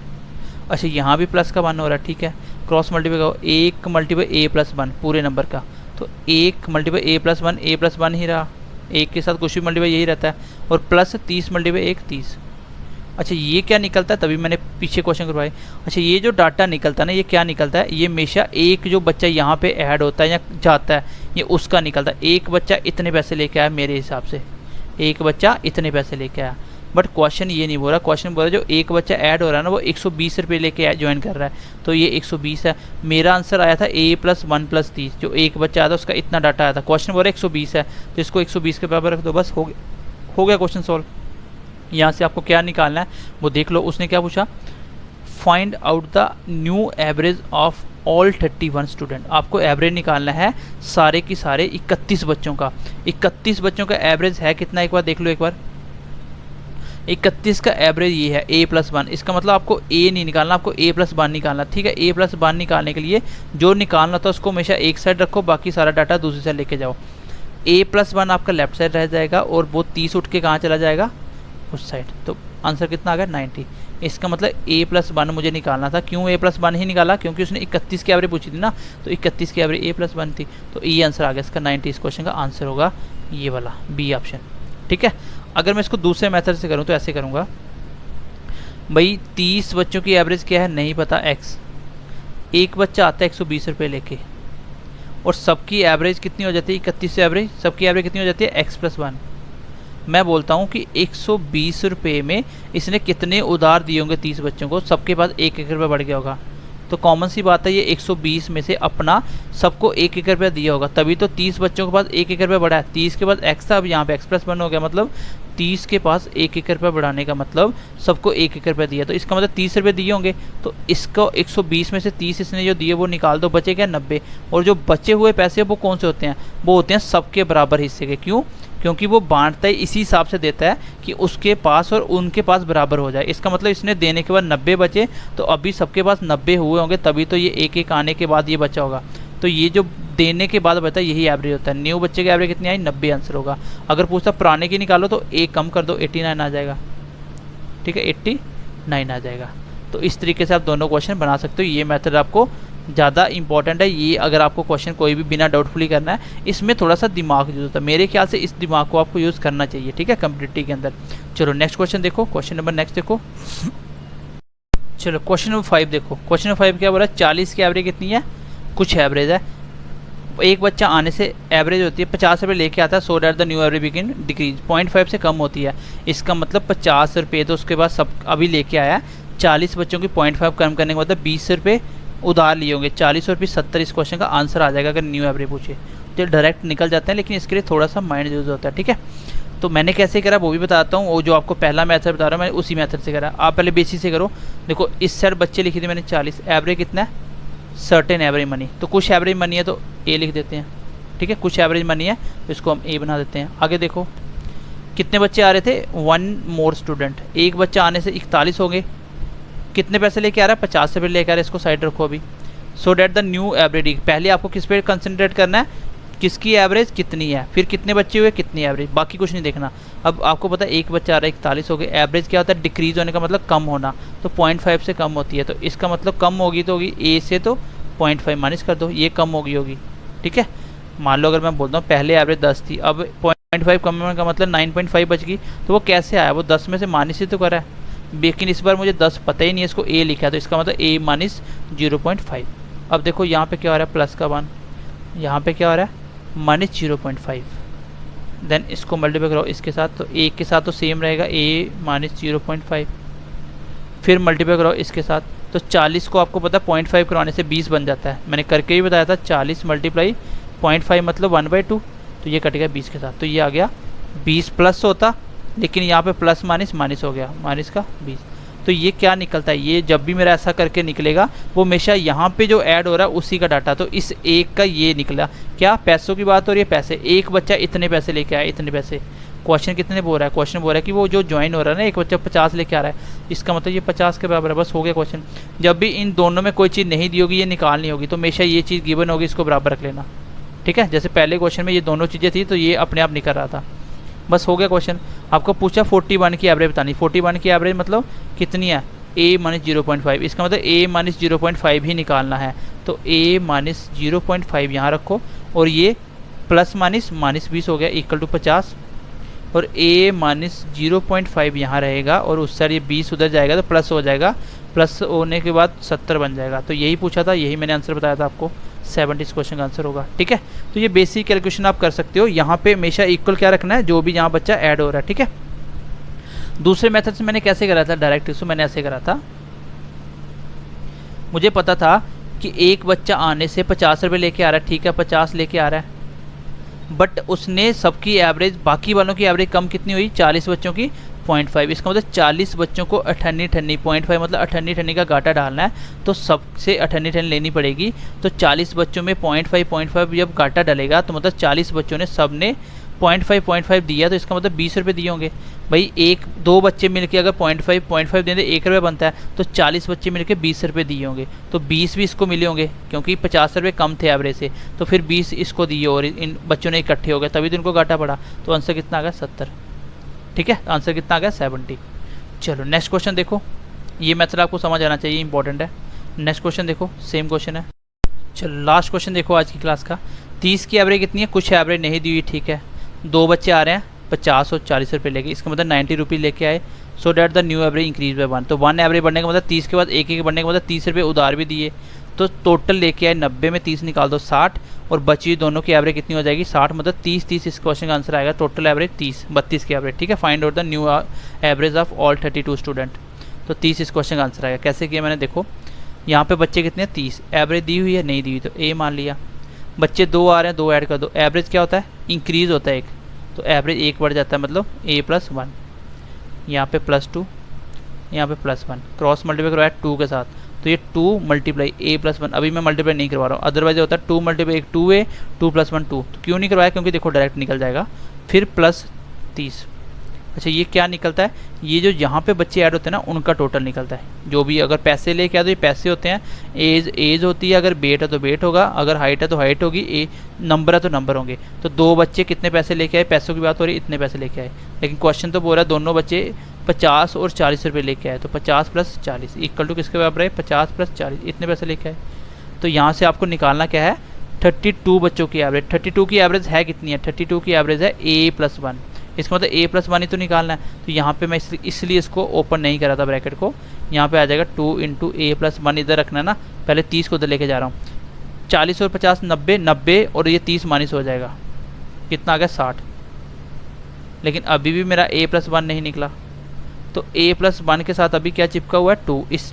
अच्छा यहाँ भी प्लस का 1 हो रहा है, ठीक है, क्रॉस मल्टीप्लाई करो, 1 मल्टीप्लाई a+1 पूरे नंबर का, तो 1 मल्टीप्लाई a+1 ही रहा, एक के साथ कुछ भी मल्टीप्लाई यही रहता है, और प्लस 30 मल्टीप्लाई 1 30। अच्छा ये क्या निकलता है, तभी मैंने पीछे क्वेश्चन करवाए। अच्छा ये जो डाटा निकलता है ना, ये क्या निकलता है, ये हमेशा एक जो बच्चा यहाँ पे ऐड होता है या जाता है, ये उसका निकलता है। एक बच्चा इतने पैसे लेके आया, मेरे हिसाब से एक बच्चा इतने पैसे लेके आया, बट क्वेश्चन ये नहीं बोल रहा, क्वेश्चन बोल रहा है जो एक बच्चा ऐड हो रहा है ना वो 120 रुपये लेके ज्वाइन कर रहा है, तो ये 120 है। मेरा आंसर आया था a+1 + 30, जो एक बच्चा आया था उसका इतना डाटा आया था, क्वेश्चन बोल रहा है 120 है, तो इसको 120 के बराबर रख दो, बस हो गया क्वेश्चन सॉल्व। यहाँ से आपको क्या निकालना है वो देख लो, उसने क्या पूछा, find out the new average of all 31 student. आपको एवरेज निकालना है सारे की सारे 31 बच्चों का। 31 बच्चों का एवरेज है कितना, एक बार देख लो, एक बार 31 का एवरेज ये है a+1, इसका मतलब आपको a नहीं निकालना, आपको a+1 निकालना, ठीक है। a+1 निकालने के लिए जो निकालना था उसको हमेशा एक साइड रखो, बाकी सारा डाटा दूसरी साइड लेके जाओ। a+1 आपका लेफ्ट साइड रह जाएगा और वो 30 उठ के कहाँ चला जाएगा, उस साइड, तो आंसर कितना आ गया 90। इसका मतलब a+1 मुझे निकालना था, क्यों a+1 ही निकाला, क्योंकि उसने 31 की एवरेज पूछी थी ना, तो 31 की एवरेज a+1 थी, तो ये आंसर आ गया इसका 90। इस क्वेश्चन का आंसर होगा ये वाला बी ऑप्शन, ठीक है। अगर मैं इसको दूसरे मेथड से करूँ तो ऐसे करूँगा, भाई 30 बच्चों की एवरेज क्या है नहीं पता x, एक बच्चा आता है 120 रुपये लेके, और सबकी एवरेज कितनी हो जाती है 31 से एवरेज, सबकी एवरेज कितनी हो जाती है x+1। मैं बोलता हूँ कि 120 रुपये में इसने कितने उधार दिए होंगे 30 बच्चों को, सबके पास 1-1 रुपये बढ़ गया होगा, तो कॉमन सी बात है ये 120 में से अपना सबको 1-1 रुपया दिया होगा, तभी तो 30 बच्चों के पास 1-1 रुपया बढ़ा है। 30 के बाद एक्स था, अब यहाँ पे एक्स प्लस 1 हो गया, मतलब 30 के पास 1-1 रुपया बढ़ाने का मतलब सबको 1-1 रुपया दिया, तो इसका मतलब 30 रुपये दिए होंगे। तो इसको 120 में से 30 इसने जो दिए वो निकाल दो, बचे क्या 90। और जो बचे हुए पैसे वो कौन से होते हैं, वो होते हैं सबके बराबर हिस्से के। क्यों? क्योंकि वो बांटता है इसी हिसाब से देता है कि उसके पास और उनके पास बराबर हो जाए। इसका मतलब इसने देने के बाद 90 बचे, तो अभी सबके पास 90 हुए होंगे, तभी तो ये 1-1 आने के बाद ये बचा होगा। तो ये जो देने के बाद बता यही एवरेज होता है। न्यू बच्चे की एवरेज कितनी आई, 90 आंसर होगा। अगर पूछता पुराने की निकालो तो एक कम कर दो, 89 आ जाएगा। ठीक है, 89 आ जाएगा। तो इस तरीके से आप दोनों क्वेश्चन बना सकते हो। ये मेथड आपको ज़्यादा इंपॉर्टेंट है। ये अगर आपको क्वेश्चन कोई भी बिना डाउटफुली करना है, इसमें थोड़ा सा दिमाग यूज होता है। मेरे ख्याल से इस दिमाग को आपको यूज़ करना चाहिए, ठीक है, कम्पिटिटिव के अंदर। चलो नेक्स्ट क्वेश्चन देखो, क्वेश्चन नंबर नेक्स्ट देखो। चलो क्वेश्चन नंबर 5 देखो। क्वेश्चन नंबर 5 क्या बोला, 40 की एवरेज कितनी है, कुछ एवरेज है। एक बच्चा आने से एवरेज होती है 50 रुपये लेके आता है, so that the new average begin decrease, 0.5 से कम होती है। इसका मतलब 50 रुपये तो उसके बाद सब अभी लेके आया है। 40 बच्चों की 0.5 कम करने के मतलब 20 रुपये उधार लिए होंगे। 40 और 20 70 इस क्वेश्चन का आंसर आ जाएगा अगर न्यू एवरेज पूछे। तो डायरेक्ट निकल जाते हैं, लेकिन इसके लिए थोड़ा सा माइंड यूज होता है, ठीक है। तो मैंने कैसे करा वो भी बताता हूँ। वो जो आपको पहला मेथड बता रहा हूँ मैं उसी मेथड से करा। आप पहले बेसिक से करो। देखो इस साइड बच्चे लिखे थे मैंने 40, एवरेज कितना है, सर्टेन एवरेज मनी, तो कुछ एवरेज मनी है तो ए लिख देते हैं, ठीक है। कुछ एवरेज मनी है तो इसको हम ए बना देते हैं। आगे देखो कितने बच्चे आ रहे थे, 1 मोर स्टूडेंट, एक बच्चा आने से 41 हो गए। कितने पैसे लेके आ रहा है, 50 रुपये लेके आ रहा है। इसको साइड रखो अभी। So that the new average, पहले आपको किस पे कंसंट्रेट करना है, किसकी एवरेज कितनी है, फिर कितने बच्चे हुए कितनी एवरेज, बाकी कुछ नहीं देखना। अब आपको पता है एक बच्चा आ रहा है 41 हो गए। एवरेज क्या होता है, डिक्रीज होने का मतलब कम होना, तो 0.5 से कम होती है। तो इसका मतलब कम होगी तो होगी ए से, तो 0.5 माइनस कर दो, ये कम होगी, ठीक है। मान लो अगर मैं बोलता हूँ पहले एवरेज 10 थी, अब 0.5 कम होने का मतलब 9.5 बच गई, तो वो कैसे आया, वो 10 में से माइनस ही तो करा है। लेकिन इस बार मुझे 10 पता ही नहीं है, इसको ए लिखा है, तो इसका मतलब ए माइनस 0.5। अब देखो यहाँ पे क्या हो रहा है, प्लस का 1, यहाँ पे क्या हो रहा है माइनस 0.5। देन इसको मल्टीप्लाई करो इसके साथ, तो ए के साथ तो सेम रहेगा, ए माइनस 0.5। फिर मल्टीप्लाई करो इसके साथ, तो 40 को आपको पता है 0.5 करवाने से 20 बन जाता है। मैंने करके ही बताया था, 40 मल्टीप्लाई 0.5 मतलब 1/2, तो ये कट गया 20 के साथ, तो ये आ गया 20 प्लस होता, लेकिन यहाँ पे प्लस माइनस माइनस हो गया, माइनस का 20। तो ये क्या निकलता है, ये जब भी मेरा ऐसा करके निकलेगा वो हमेशा यहाँ पे जो ऐड हो रहा है उसी का डाटा। तो इस एक का ये निकला, क्या पैसों की बात हो रही है, पैसे। एक बच्चा इतने पैसे लेके आया, इतने पैसे। क्वेश्चन कितने बोल रहा है, क्वेश्चन बोल रहा है कि वो जो ज्वाइन हो रहा है ना, एक बच्चा 50 लेके आ रहा है, इसका मतलब ये 50 के बराबर है, बस हो गया क्वेश्चन। जब भी इन दोनों में कोई चीज़ नहीं दी होगी, ये निकालनी होगी, तो हमेशा ये चीज़ गिवन होगी, इसको बराबर रख लेना, ठीक है। जैसे पहले क्वेश्चन में ये दोनों चीज़ें थी, तो ये अपने आप निकल रहा था, बस हो गया क्वेश्चन। आपको पूछा 41 की एवरेज बतानी, 41 की एवरेज मतलब कितनी है, a माइनस 0.5, इसका मतलब a माइनस 0.5 ही निकालना है। तो a माइनस 0.5 यहाँ रखो, और ये प्लस माइनस माइनस 20 हो गया इक्वल टू 50, और a माइनस 0.5 यहाँ रहेगा, और उस साइड ये 20 उधर जाएगा तो प्लस हो जाएगा, प्लस होने के बाद 70 बन जाएगा। तो यही पूछा था, यही मैंने आंसर बताया था आपको, 70 इस क्वेश्चन का आंसर होगा, ठीक है। तो ये बेसिक कैलकुलेशन आप कर सकते हो। यहाँ पे हमेशा इक्वल क्या रखना है, जो भी यहाँ बच्चा ऐड हो रहा है, ठीक है। दूसरे मेथड से मैंने कैसे करा था, डायरेक्ट इसको मैंने ऐसे करा था। मुझे पता था कि एक बच्चा आने से 50 रुपये लेके आ रहा है, ठीक है, 50 लेके आ रहा है, बट उसने सबकी एवरेज, बाकी वालों की एवरेज कम कितनी हुई, 40 बच्चों की 0.5। इसका मतलब 40 बच्चों को 98 0.5 मतलब 98 का घाटा डालना है, तो सबसे 98 लेनी पड़ेगी। तो 40 बच्चों में 0.5 जब घाटा डलेगा, तो मतलब 40 बच्चों ने सब ने 0.5 दिया, तो इसका मतलब 20 रुपये दिए होंगे। भाई एक दो बच्चे मिलके अगर 0.5 दें तो 1 रुपये बनता है, तो 40 बच्चे मिलके 20 रुपये दिए होंगे, तो 20 भी इसको मिले होंगे, क्योंकि 50 रुपये कम थे एवरेज से, तो फिर 20 इसको दिए और इन बच्चों ने इकट्ठे हो गए, तभी तो इनको घाटा पड़ा। तो आंसर कितना आ गया, 70, ठीक है। आंसर कितना आ गया, 70। चलो नेक्स्ट क्वेश्चन देखो, ये मेथड आपको समझ आना चाहिए, इंपॉर्टेंट है। नेक्स्ट क्वेश्चन देखो, सेम क्वेश्चन है। चलो लास्ट क्वेश्चन देखो आज की क्लास का। 30 की एवरेज कितनी है, कुछ एवरेज नहीं दी हुई, ठीक है। दो बच्चे आ रहे हैं 50 और 40 रुपये लेके, इसका मतलब 90 रुपये लेके आए, so that the new average increase by 1। तो 1 एवरेज बढ़ने का मतलब 30 के बाद एक बढ़ने का मतलब 30 रुपये उधार भी दिए, तो टोटल लेके आए 90 में 30 निकाल दो 60, और बची दोनों की एवरेज कितनी हो जाएगी, 60 मतलब 30 इस क्वेश्चन का आंसर आएगा। टोटल एवरेज 32 की एवरेज, ठीक है। Find out the new average of all 32 student, तो 30 इस क्वेश्चन का आंसर आएगा। कैसे किया मैंने, देखो यहाँ पे बच्चे कितने हैं 30, एवरेज दी हुई है नहीं दी हुई तो ए मान लिया। बच्चे 2 आ रहे हैं 2 ऐड कर दो, एवरेज क्या होता है इंक्रीज होता है 1, तो एवरेज 1 बढ़ जाता है मतलब a+1। यहाँ पे +2 यहाँ पे +1, क्रॉस मल्टीप्लाई करवाया 2 के साथ तो ये 2 मल्टीप्लाई a+1, अभी मैं मल्टीप्लाई नहीं करवा रहा हूँ, अदरवाइज होता है 2 मल्टीप्लाई 1 2a 2+1 2, तो क्यों नहीं करवाया क्योंकि देखो डायरेक्ट निकल जाएगा। फिर +30, अच्छा ये क्या निकलता है, ये जो यहाँ पे बच्चे ऐड होते हैं ना उनका टोटल निकलता है। जो भी अगर पैसे लेके आए तो ये पैसे होते हैं, एज होती है, अगर वेट है तो वेट होगा, अगर हाइट है तो हाइट होगी, नंबर है तो नंबर होंगे। तो 2 बच्चे कितने पैसे लेके आए, पैसों की बात हो रही है, इतने पैसे लेके आए, लेकिन क्वेश्चन तो बोल रहा है दोनों बच्चे 50 और 40 रुपये लेके आए, तो 50 + 40 इक्वल टू किसके बराबर है 50 + 40, इतने पैसे लेके आए। तो यहाँ से आपको निकालना क्या है 32 बच्चों की एवरेज। 32 की एवरेज है कितनी है, 32 की एवरेज है a+1, इसका मतलब a+1 ही तो निकालना है। तो यहाँ पे मैं इसलिए इसको ओपन नहीं करा था ब्रैकेट को, यहाँ पे आ जाएगा 2 × a+1, इधर रखना है ना, पहले 30 को उधर लेके जा रहा हूँ। 40 और 50 90, 90 और ये 30 माइनस हो जाएगा, कितना आ गया 60। लेकिन अभी भी मेरा a+1 नहीं निकला, तो a+1 के साथ अभी क्या चिपका हुआ है 2, इस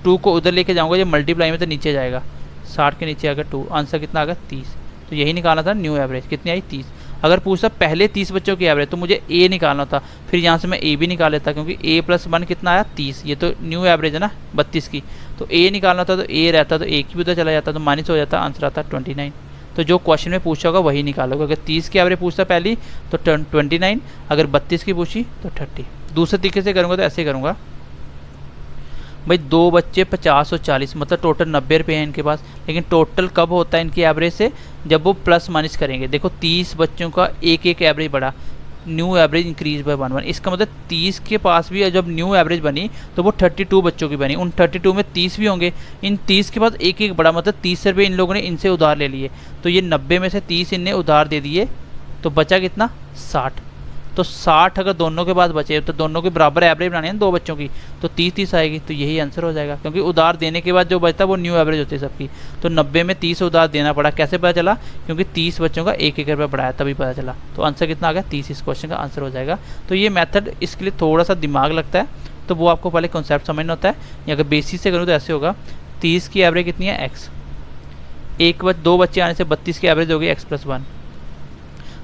2 को उधर लेके जाऊँगा, ये मल्टीप्लाई में तो नीचे जाएगा, 60 के नीचे आ गया 2, आंसर कितना आ गया 30। तो यही निकालना था न्यू एवरेज, कितनी आई 30। अगर पूछता पहले 30 बच्चों की एवरेज तो मुझे ए निकालना था, फिर यहाँ से मैं ए भी निकाल लेता क्योंकि a+1 कितना आया 30, ये तो न्यू एवरेज है ना 32 की, तो ए निकालना था तो ए रहता तो ए की भी उधर चला जाता तो माइनस हो जाता, आंसर आता 29। तो जो क्वेश्चन में पूछा होगा वही निकालोगे, अगर 30 की एवरेज पूछता पहली तो 29, अगर 32 की पूछी तो 30। दूसरे तरीके से करूँगा तो ऐसे करूँगा भाई, 2 बच्चे 50 और 40 मतलब टोटल 90 रुपये हैं इनके पास, लेकिन टोटल कब होता है इनकी एवरेज से, जब वो प्लस माइनस करेंगे। देखो 30 बच्चों का एक एक एवरेज बढ़ा, न्यू एवरेज इंक्रीज बाय 1 1, इसका मतलब 30 के पास भी जब न्यू एवरेज बनी तो वो 32 बच्चों की बनी, उन 32 में 30 भी होंगे, इन 30 के पास एक एक बड़ा मतलब 30 रुपये इन लोगों ने इनसे उधार ले लिए, तो ये 90 में से 30 इनने उधार दे दिए, तो बचा कितना 60। तो 60 अगर दोनों के पास बचे तो दोनों के बराबर एवरेज बनानी है 2 बच्चों की, तो 30 आएगी, तो यही आंसर हो जाएगा, क्योंकि उधार देने के बाद जो बचता है वो न्यू एवरेज होती है सबकी। तो 90 में 30 उधार देना पड़ा, कैसे पता चला, क्योंकि 30 बच्चों का 1 रुपया बढ़ाया तभी पता चला। तो आंसर कितना आ गया 30, इस क्वेश्चन का आंसर हो जाएगा। तो ये मेथड इसके लिए थोड़ा सा दिमाग लगता है, तो वो आपको पहले कॉन्सेप्ट समझना होता है। अगर बेसिस से करूँ तो ऐसे होगा, 30 की एवरेज कितनी है x, 2 बच्चे आने से 32 की एवरेज होगी x+1,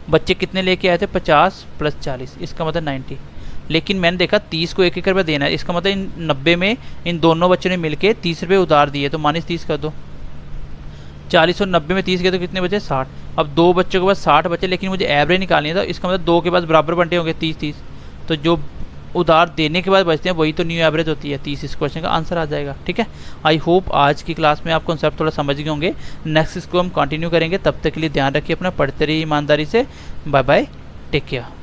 बच्चे कितने लेके आए थे 50 + 40, इसका मतलब 90। लेकिन मैंने देखा 30 को 1 रुपया देना है, इसका मतलब इन 90 में इन दोनों बच्चों ने मिलके 30 रुपये उधार दिए, तो -30 कर दो। 40 और 90 में 30 के तो कितने बचे 60। अब 2 बच्चों के पास 60 बचे, लेकिन मुझे एवरेज निकालनी है, तो इसका मतलब 2 के पास बराबर बंटे होंगे 30-30, तो जो उधार देने के बाद बचते हैं वही तो न्यू एवरेज होती है 30। इस क्वेश्चन का आंसर आ जाएगा। ठीक है, आई होप आज की क्लास में आप कॉन्सेप्ट थोड़ा समझ गए होंगे। नेक्स्ट इसको हम कंटिन्यू करेंगे, तब तक के लिए ध्यान रखिए अपना, पढ़ते रहिए ईमानदारी से। Bye bye, take care.